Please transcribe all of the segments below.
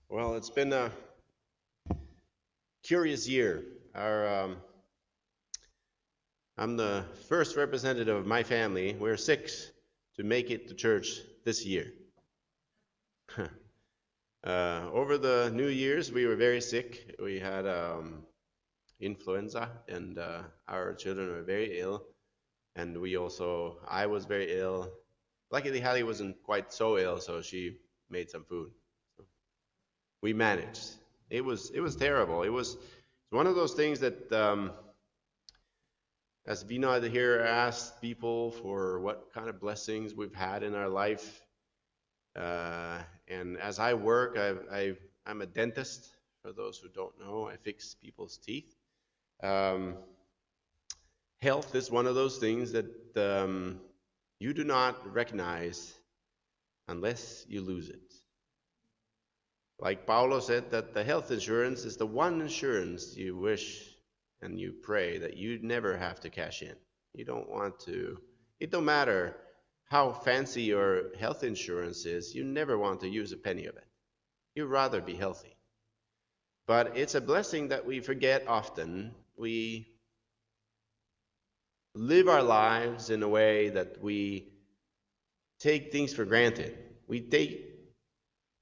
Well, it's been a curious year. I'm the first representative of my family. We're six to make it to church this year. Over the New Year's, we were very sick. We had influenza, and our children were very ill. And I was very ill. Luckily, Hallie wasn't quite so ill, so she made some food. We managed. It was terrible. It's one of those things that as Vina here asked people for what kind of blessings we've had in our life, and as I work, I'm a dentist. For those who don't know, I fix people's teeth. Um, Health is one of those things that you do not recognize unless you lose it. Like Paulo said, that the health insurance is the one insurance you wish and you pray that you never have to cash in. You don't want to, it don't matter how fancy your health insurance is, you never want to use a penny of it. You'd rather be healthy. But it's a blessing that we forget often. We live our lives in a way that we take things for granted. We take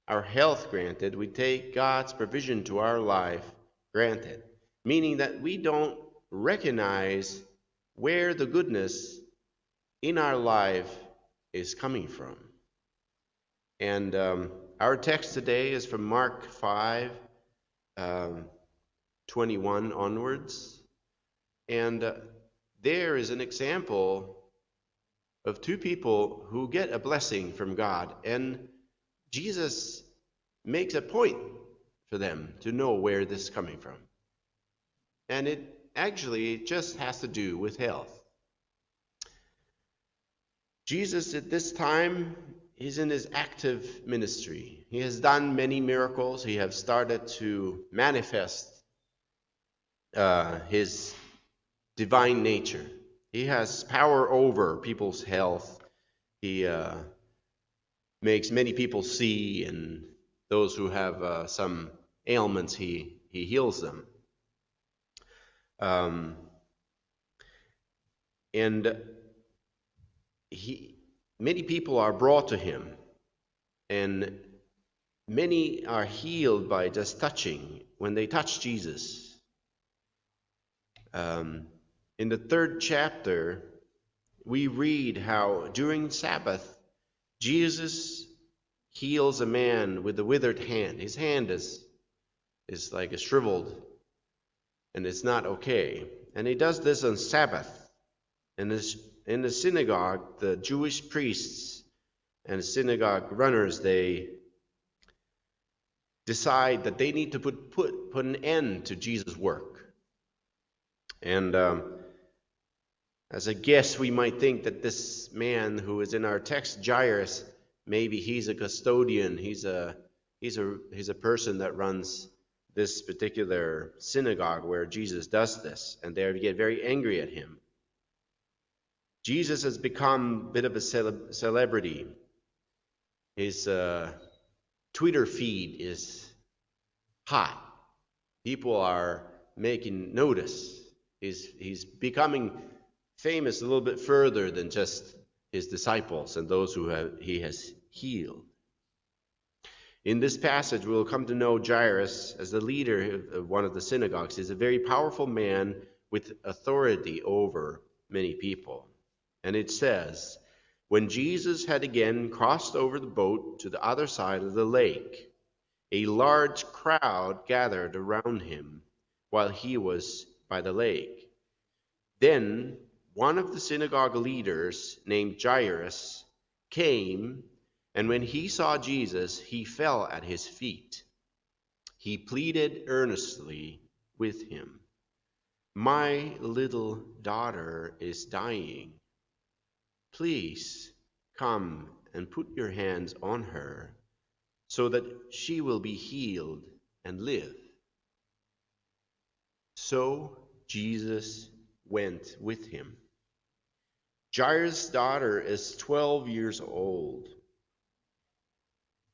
our health granted. We take God's provision to our life granted, meaning that we don't recognize where the goodness in our life is coming from. And our text today is from Mark 5, 21 onwards. And there is an example of two people who get a blessing from God. And Jesus makes a point for them to know where this is coming from. And it actually just has to do with health. Jesus at this time is in his active ministry. He has done many miracles. He has started to manifest his divine nature. He has power over people's health. He makes many people see, and those who have some ailments, he heals them. And many people are brought to him, and many are healed by just touching, when they touch Jesus. In the 3rd chapter, we read how during Sabbath, Jesus heals a man with a withered hand. His hand is like a shriveled, and it's not okay. And he does this on Sabbath. And in the synagogue, the Jewish priests and synagogue runners, they decide that they need to put an end to Jesus' work. And as a guess, we might think that this man who is in our text, Jairus, maybe he's a custodian. He's a person that runs this particular synagogue where Jesus does this, and they get very angry at him. Jesus has become a bit of a celebrity. His Twitter feed is hot. People are making notice. He's becoming famous a little bit further than just his disciples and those who he has healed. In this passage, we'll come to know Jairus as the leader of one of the synagogues. He's a very powerful man with authority over many people. And it says, when Jesus had again crossed over the boat to the other side of the lake, a large crowd gathered around him while he was by the lake. Then one of the synagogue leaders, named Jairus, came, and when he saw Jesus, he fell at his feet. He pleaded earnestly with him, "My little daughter is dying. Please come and put your hands on her so that she will be healed and live." So Jesus went with him. Jairus' daughter is 12 years old.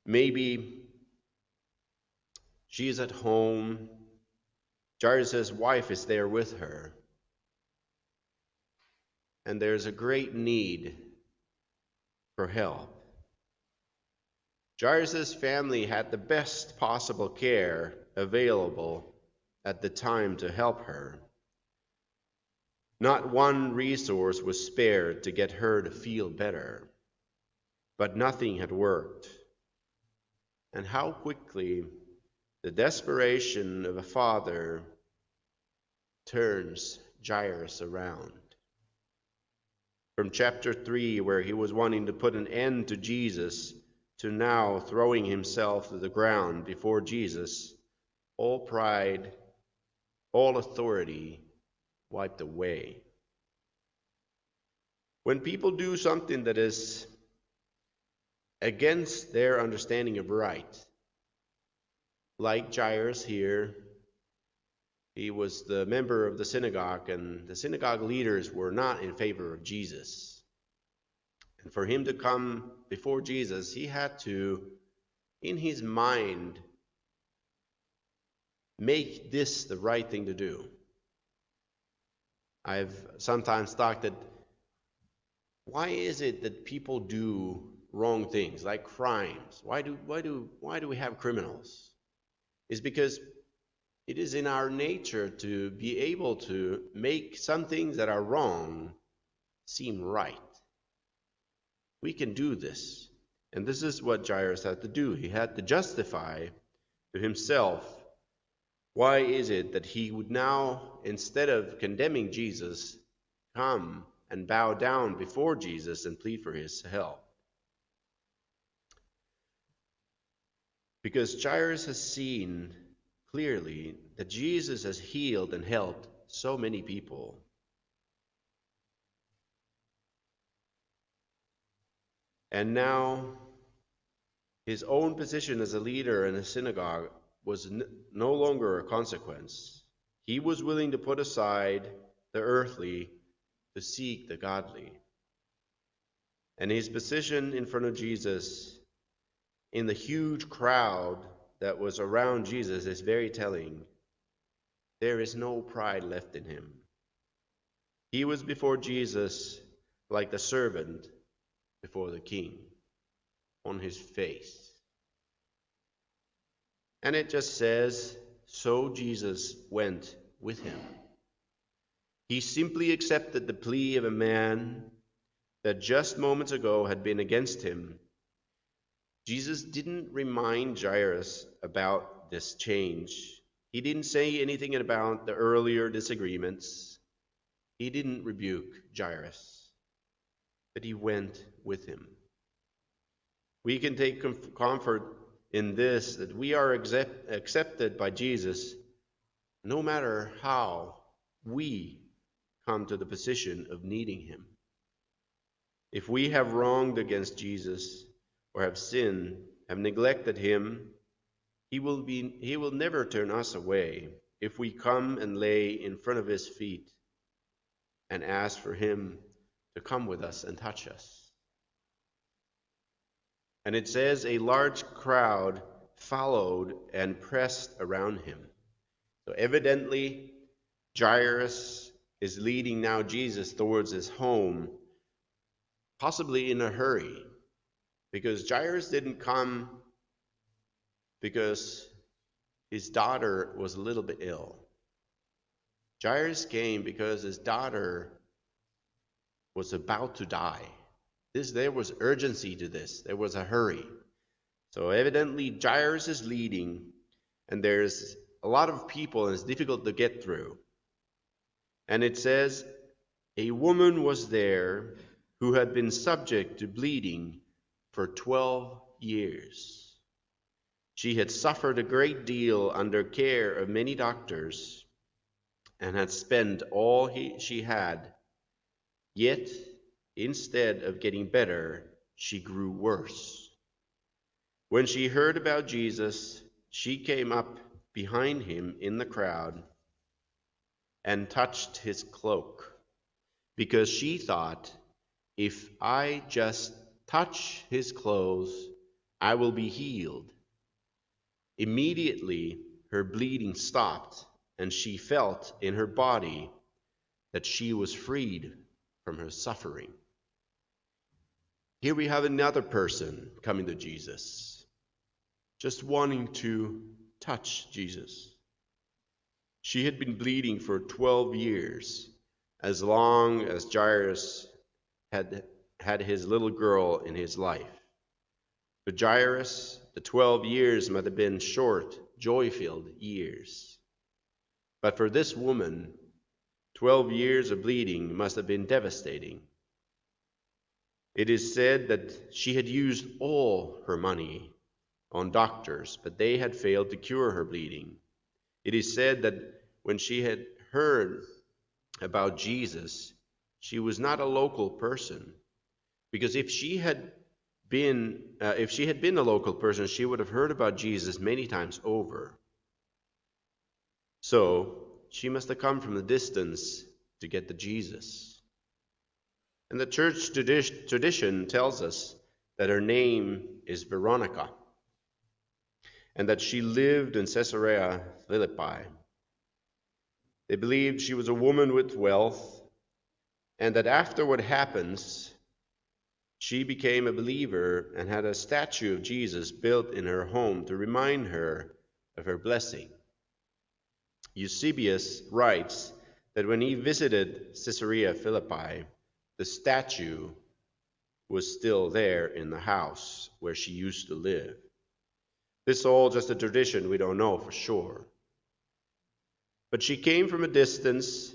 Maybe She is at home. Jairus' wife is there with her. And there's a great need for help. Jairus' family had the best possible care available at the time to help her. Not one resource was spared to get her to feel better, but nothing had worked. And how quickly the desperation of a father turns Jairus around. From chapter 3, where he was wanting to put an end to Jesus, to now throwing himself to the ground before Jesus, all pride, all authority wiped away. When people do something that is against their understanding of right, like Jairus here, he was the member of the synagogue, and the synagogue leaders were not in favor of Jesus. And for him to come before Jesus, he had to, in his mind, make this the right thing to do. I've sometimes thought that, why is it that people do wrong things, like crimes? Why do we have criminals? It's because it is in our nature to be able to make some things that are wrong seem right. We can do this. And this is what Jairus had to do. He had to justify to himself, why is it that he would now, instead of condemning Jesus, come and bow down before Jesus and plead for his help? Because Jairus has seen clearly that Jesus has healed and helped so many people. And now his own position as a leader in a synagogue was no longer a consequence. He was willing to put aside the earthly to seek the godly. And his position in front of Jesus, in the huge crowd that was around Jesus, is very telling. There is no pride left in him. He was before Jesus like the servant before the king, on his face. And it just says, so Jesus went with him. He simply accepted the plea of a man that just moments ago had been against him. Jesus didn't remind Jairus about this change. He didn't say anything about the earlier disagreements. He didn't rebuke Jairus, but he went with him. We can take comfort in this, that we are accepted by Jesus no matter how we come to the position of needing him. If we have wronged against Jesus, or have sinned, have neglected him, he will never turn us away if we come and lay in front of his feet and ask for him to come with us and touch us. And it says a large crowd followed and pressed around him. So evidently, Jairus is leading now Jesus towards his home, possibly in a hurry, because Jairus didn't come because his daughter was a little bit ill. Jairus came because his daughter was about to die. There was urgency to this. There was a hurry. So evidently Jairus is leading, and there's a lot of people, and it's difficult to get through. And it says, a woman was there who had been subject to bleeding for 12 years. She had suffered a great deal under care of many doctors and had spent all she had. Yet, instead of getting better, she grew worse. When she heard about Jesus, she came up behind him in the crowd and touched his cloak, because she thought, if I just touch his clothes, I will be healed. Immediately her bleeding stopped, and she felt in her body that she was freed from her suffering. Here we have another person coming to Jesus, just wanting to touch Jesus. She had been bleeding for 12 years, as long as Jairus had his little girl in his life. For Jairus, the 12 years might have been short, joy-filled years. But for this woman, 12 years of bleeding must have been devastating. It is said that she had used all her money on doctors, but they had failed to cure her bleeding. It is said that when she had heard about Jesus, she was not a local person, because if she had been a local person, she would have heard about Jesus many times over. So she must have come from the distance to get to Jesus. And the church tradition tells us that her name is Veronica, and that she lived in Caesarea Philippi. They believed she was a woman with wealth, and that after what happens, she became a believer and had a statue of Jesus built in her home to remind her of her blessing. Eusebius writes that when he visited Caesarea Philippi, the statue was still there in the house where she used to live. This is all just a tradition, we don't know for sure. But she came from a distance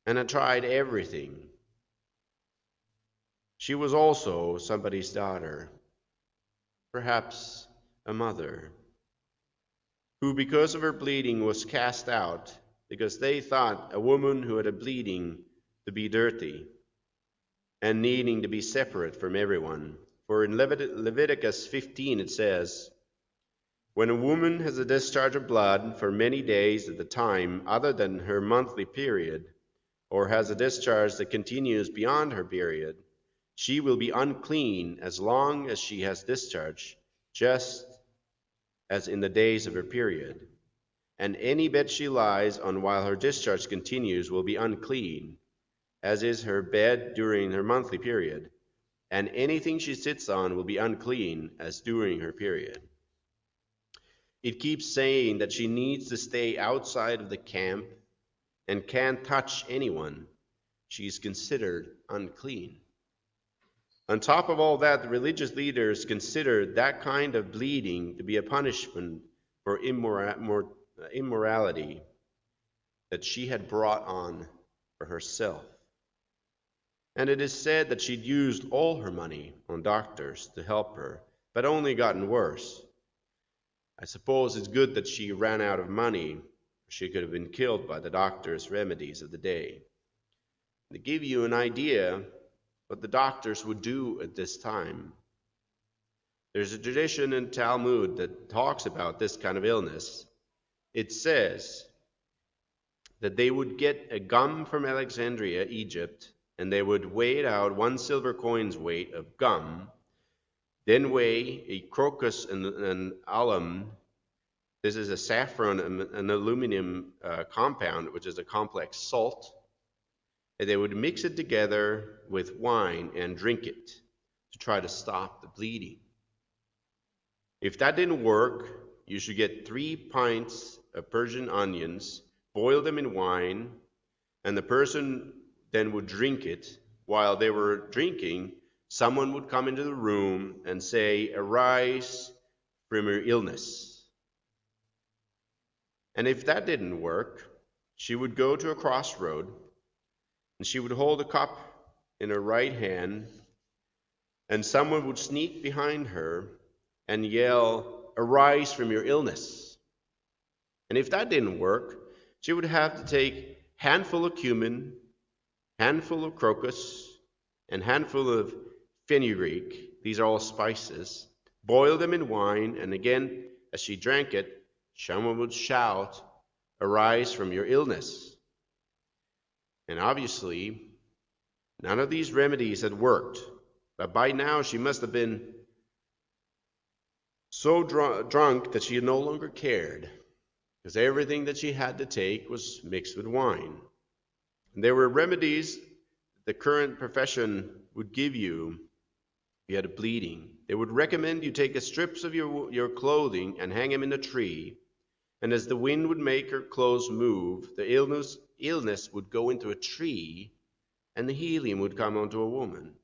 and had tried everything. She was also somebody's daughter, perhaps a mother, who because of her bleeding was cast out because they thought a woman who had a bleeding to be dirty and needing to be separate from everyone. For in Leviticus 15 it says, "When a woman has a discharge of blood for many days at a time other than her monthly period, or has a discharge that continues beyond her period, she will be unclean as long as she has discharge, just as in the days of her period. And any bed she lies on while her discharge continues will be unclean, as is her bed during her monthly period, and anything she sits on will be unclean as during her period." It keeps saying that she needs to stay outside of the camp and can't touch anyone. She is considered unclean. On top of all that, the religious leaders considered that kind of bleeding to be a punishment for immorality that she had brought on for herself. And it is said that she'd used all her money on doctors to help her, but only gotten worse. I suppose it's good that she ran out of money. She could have been killed by the doctor's remedies of the day. To give you an idea what the doctors would do at this time, there's a tradition in Talmud that talks about this kind of illness. It says that they would get a gum from Alexandria, Egypt, and they would weigh it out 1 silver coin's weight of gum, then weigh a crocus and alum. This is a saffron and an aluminum compound, which is a complex salt. And they would mix it together with wine and drink it to try to stop the bleeding. If that didn't work, you should get 3 pints of Persian onions, boil them in wine, and the person then would drink it. While they were drinking, someone would come into the room and say, "Arise from your illness." And if that didn't work, she would go to a crossroad and she would hold a cup in her right hand, and someone would sneak behind her and yell, "Arise from your illness." And if that didn't work, she would have to take handful of cumin, handful of crocus, and handful of fenugreek. These are all spices. Boil them in wine, and again, as she drank it, someone would shout, "Arise from your illness." And obviously, none of these remedies had worked. But by now, she must have been so drunk that she no longer cared, because everything that she had to take was mixed with wine. And there were remedies the current profession would give you if you had a bleeding. They would recommend you take strips of your clothing and hang them in a tree, and as the wind would make her clothes move, the illness would go into a tree, and the healing would come onto a woman.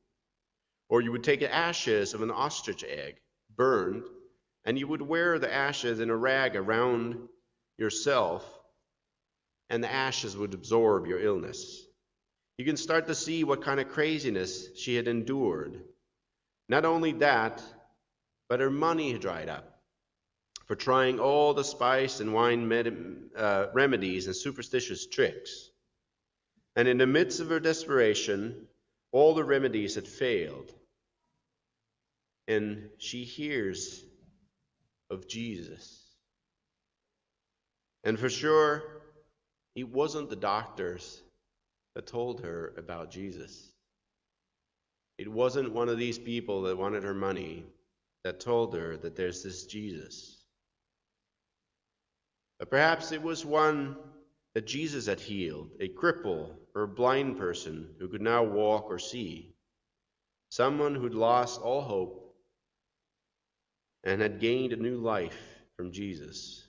Or you would take the ashes of an ostrich egg, burned, and you would wear the ashes in a rag around yourself, and the ashes would absorb your illness. You can start to see what kind of craziness she had endured. Not only that, but her money had dried up for trying all the spice and wine remedies and superstitious tricks. And in the midst of her desperation, all the remedies had failed. And she hears of Jesus. And for sure, it wasn't the doctors that told her about Jesus. It wasn't one of these people that wanted her money that told her that there's this Jesus. But perhaps it was one that Jesus had healed, a cripple or a blind person who could now walk or see, someone who'd lost all hope and had gained a new life from Jesus.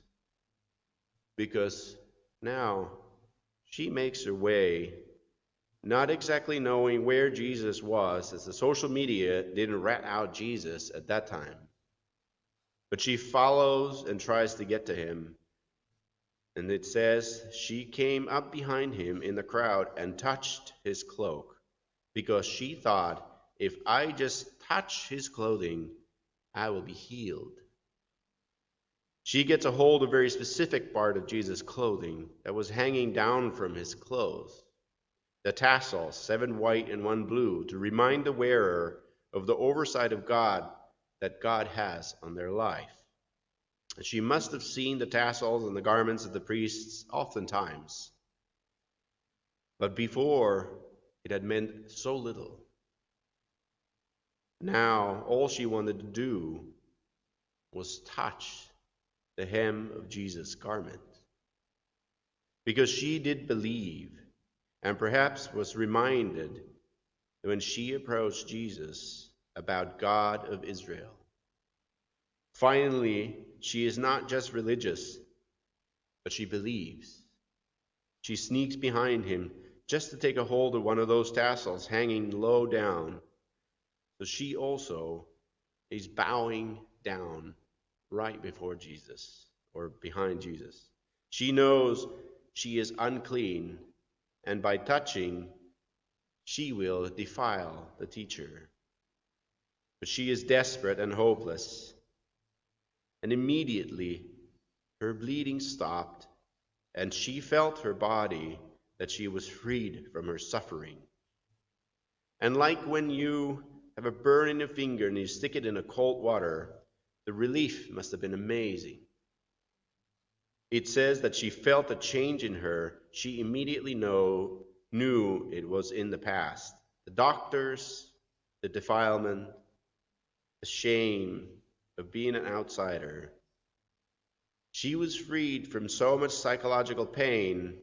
Because now she makes her way, not exactly knowing where Jesus was, as the social media didn't rat out Jesus at that time. But she follows and tries to get to him. And it says she came up behind him in the crowd and touched his cloak, because she thought, if I just touch his clothing, I will be healed. She gets a hold of a very specific part of Jesus' clothing that was hanging down from his clothes. The tassels, 7 white and 1 blue, to remind the wearer of the oversight of God that God has on their life. And she must have seen the tassels and the garments of the priests oftentimes. But before, it had meant so little. Now, all she wanted to do was touch the hem of Jesus' garment. Because she did believe, and perhaps was reminded that when she approached Jesus about God of Israel. Finally, she is not just religious, but she believes. She sneaks behind him just to take a hold of one of those tassels hanging low down. So she also is bowing down right before Jesus, or behind Jesus. She knows she is unclean, and by touching, she will defile the teacher. But she is desperate and hopeless. And immediately her bleeding stopped, and she felt her body that she was freed from her suffering. And like when you have a burn in your finger and you stick it in a cold water, the relief must have been amazing. It says that she felt a change in her. She immediately knew it was in the past. The doctors, the defilement, the shame of being an outsider. She was freed from so much psychological pain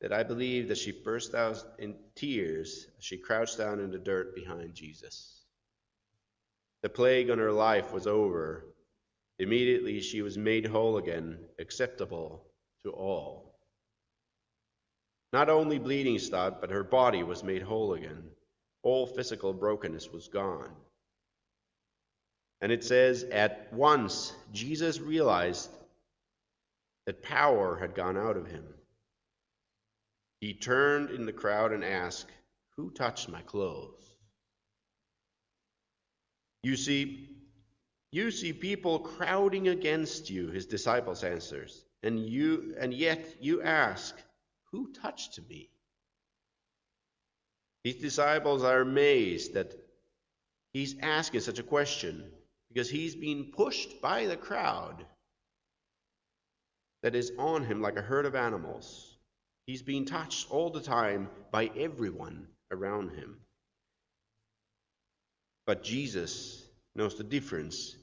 that I believe that she burst out in tears as she crouched down in the dirt behind Jesus. The plague on her life was over. Immediately she was made whole again, acceptable to all. Not only bleeding stopped, but her body was made whole again. All physical brokenness was gone. And it says, at once Jesus realized that power had gone out of him. He turned in the crowd and asked, "Who touched my clothes?" You see people crowding against you, his disciples answers, and yet you ask, "Who touched me?" His disciples are amazed that he's asking such a question, because he's being pushed by the crowd that is on him like a herd of animals. He's being touched all the time by everyone around him. But Jesus knows the difference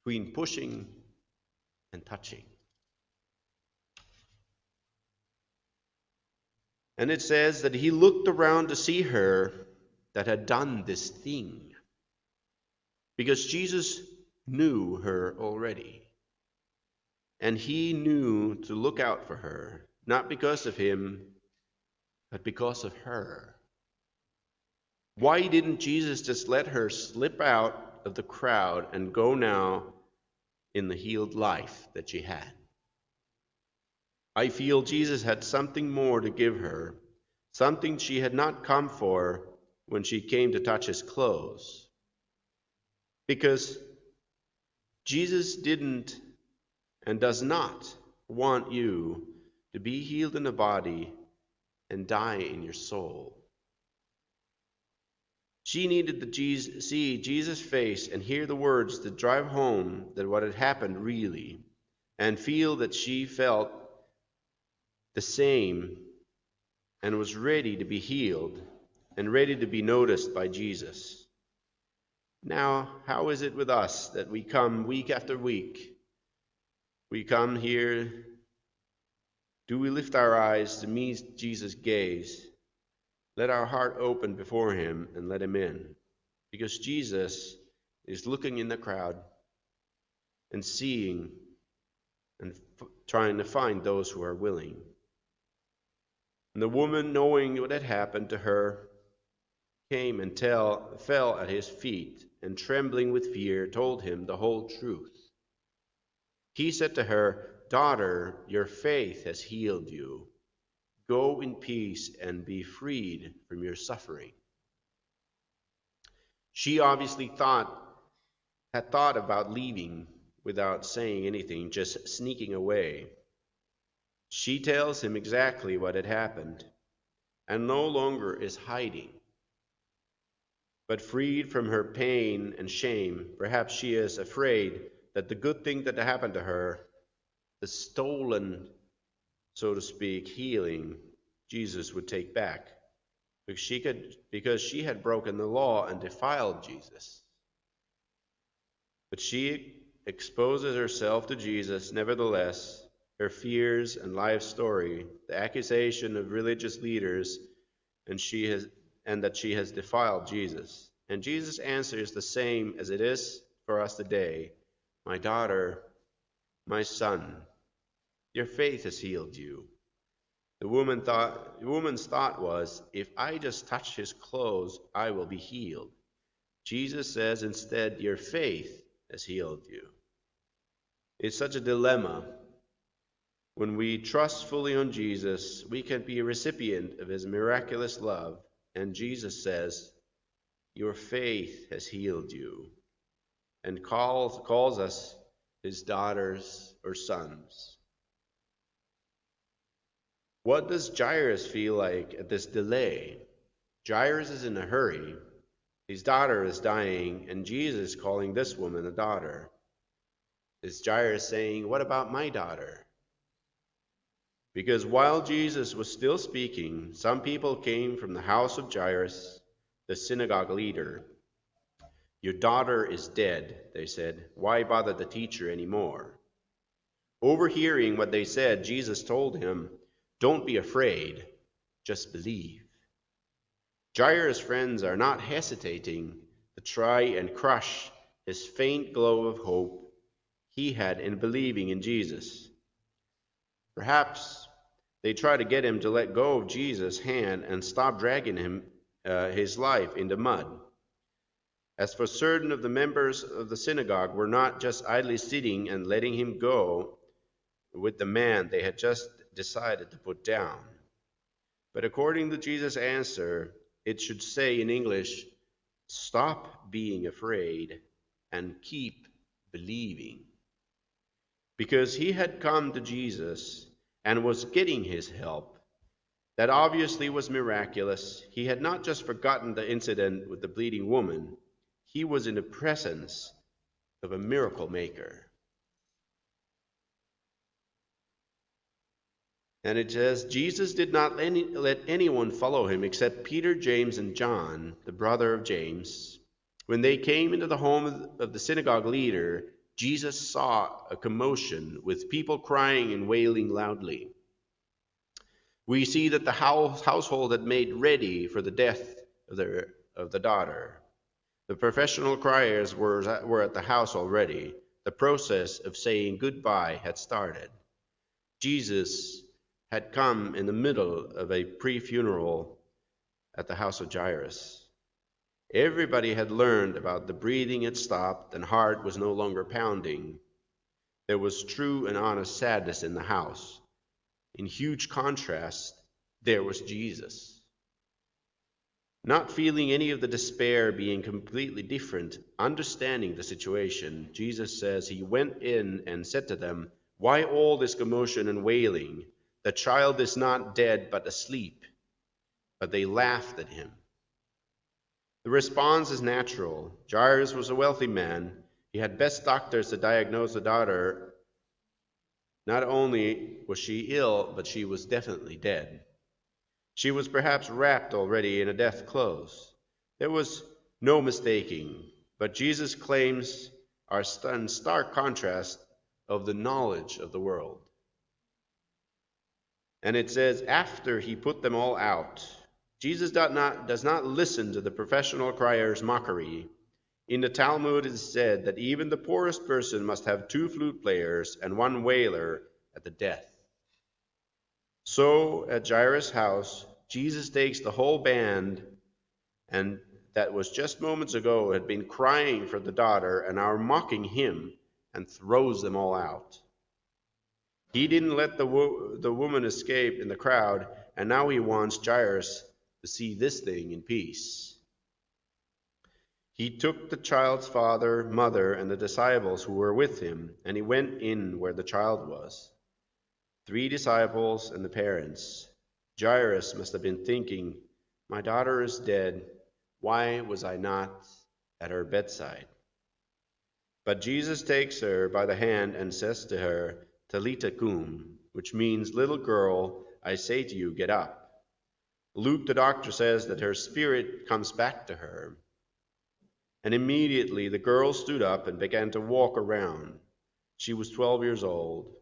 between pushing and touching. And it says that he looked around to see her that had done this thing, because Jesus knew her already. And he knew to look out for her, not because of him, but because of her. Why didn't Jesus just let her slip out of the crowd and go now in the healed life that she had? I feel Jesus had something more to give her, something she had not come for when she came to touch his clothes. Because Jesus didn't and does not want you to be healed in the body and die in your soul. She needed to see Jesus' face and hear the words that drive home that what had happened really, and feel that she felt the same and was ready to be healed and ready to be noticed by Jesus. Now, how is it with us that we come week after week? We come here. Do we lift our eyes to meet Jesus' gaze? Let our heart open before him and let him in. Because Jesus is looking in the crowd and seeing and trying to find those who are willing. And the woman, knowing what had happened to her, came and fell at his feet, and trembling with fear, told him the whole truth. He said to her, "Daughter, your faith has healed you. Go in peace and be freed from your suffering." She obviously had thought about leaving without saying anything, just sneaking away. She tells him exactly what had happened, and no longer is hiding. But freed from her pain and shame, perhaps she is afraid that the good thing that happened to her, the stolen, so to speak, healing, Jesus would take back, because she had broken the law and defiled Jesus. But she exposes herself to Jesus nevertheless, her fears and life story, the accusation of religious leaders, and that she has defiled Jesus. And Jesus' answer is the same as it is for us today. "My daughter, my son, your faith has healed you." The woman's thought was, if I just touch his clothes, I will be healed. Jesus says instead, your faith has healed you. It's such a dilemma. When we trust fully on Jesus, we can be a recipient of his miraculous love. And Jesus says, your faith has healed you, and calls us his daughters or sons. What does Jairus feel like at this delay? Jairus is in a hurry. His daughter is dying, and Jesus calling this woman a daughter. Is Jairus saying, what about my daughter? Because while Jesus was still speaking, some people came from the house of Jairus, the synagogue leader. Your daughter is dead, they said. Why bother the teacher anymore? Overhearing what they said, Jesus told him, don't be afraid, just believe. Jairus' friends are not hesitating to try and crush his faint glow of hope he had in believing in Jesus. Perhaps they try to get him to let go of Jesus' hand and stop dragging his life in the mud. As for certain of the members of the synagogue were not just idly sitting and letting him go with the man they had just decided to put down. But according to Jesus' answer, it should say in English, stop being afraid and keep believing. Because he had come to Jesus and was getting his help. That obviously was miraculous. He had not just forgotten the incident with the bleeding woman. He was in the presence of a miracle maker. And it says, Jesus did not let anyone follow him except Peter, James, and John, the brother of James. When they came into the home of the synagogue leader, Jesus saw a commotion with people crying and wailing loudly. We see that the household had made ready for the death of the daughter. The professional criers were at the house already. The process of saying goodbye had started. Jesus had come in the middle of a pre-funeral at the house of Jairus. Everybody had learned about the breathing had stopped and heart was no longer pounding. There was true and honest sadness in the house. In huge contrast, there was Jesus. Not feeling any of the despair, being completely different, understanding the situation, Jesus says he went in and said to them, "Why all this commotion and wailing? The child is not dead but asleep." But they laughed at him. The response is natural. Jairus was a wealthy man. He had best doctors to diagnose the daughter. Not only was she ill, but she was definitely dead. She was perhaps wrapped already in a death clothes. There was no mistaking, but Jesus' claims are in stark contrast of the knowledge of the world. And it says, after he put them all out, Jesus does not listen to the professional crier's mockery. In the Talmud it is said that even the poorest person must have 2 flute players and 1 wailer at the death. So at Jairus' house, Jesus takes the whole band, and that was just moments ago had been crying for the daughter and are mocking him, and throws them all out. He didn't let the woman escape in the crowd, and now he wants Jairus to see this thing in peace. He took the child's father, mother, and the disciples who were with him, and he went in where the child was. 3 disciples and the parents. Jairus must have been thinking, "My daughter is dead. Why was I not at her bedside?" But Jesus takes her by the hand and says to her, "Talitha cum," which means, "Little girl, I say to you, get up." Luke, the doctor, says that her spirit comes back to her. And immediately the girl stood up and began to walk around. She was 12 years old.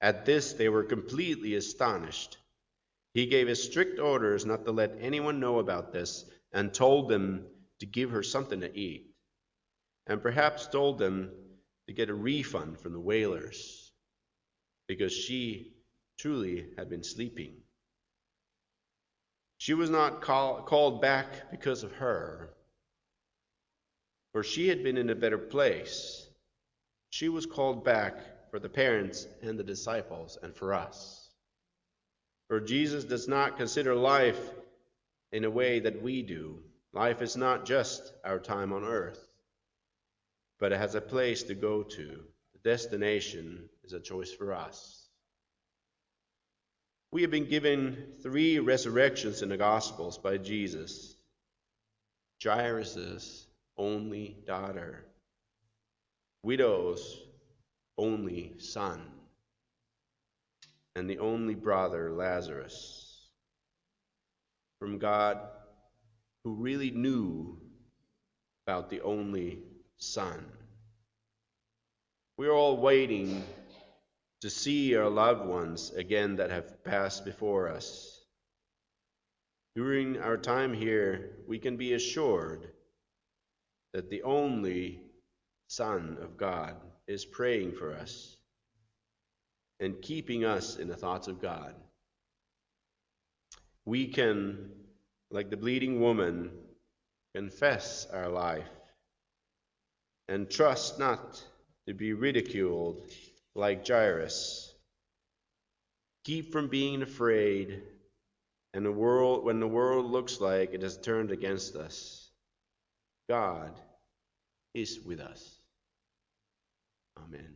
At this they were completely astonished. He gave his strict orders not to let anyone know about this, and told them to give her something to eat, and perhaps told them to get a refund from the wailers, because she truly had been sleeping. She was not called back because of her, for she had been in a better place. She was called back for the parents and the disciples and for us. For Jesus does not consider life in a way that we do. Life is not just our time on earth, but it has a place to go to. The destination is a choice for us. We have been given 3 resurrections in the Gospels by Jesus. Jairus' only daughter, widow's only son, and the only brother, Lazarus, from God, who really knew about the only son. We're all waiting to see our loved ones again that have passed before us. During our time here, we can be assured that the only Son of God is praying for us and keeping us in the thoughts of God. We can, like the bleeding woman, confess our life and trust not to be ridiculed like Jairus. Keep from being afraid and when the world looks like it has turned against us. God is with us. Amen.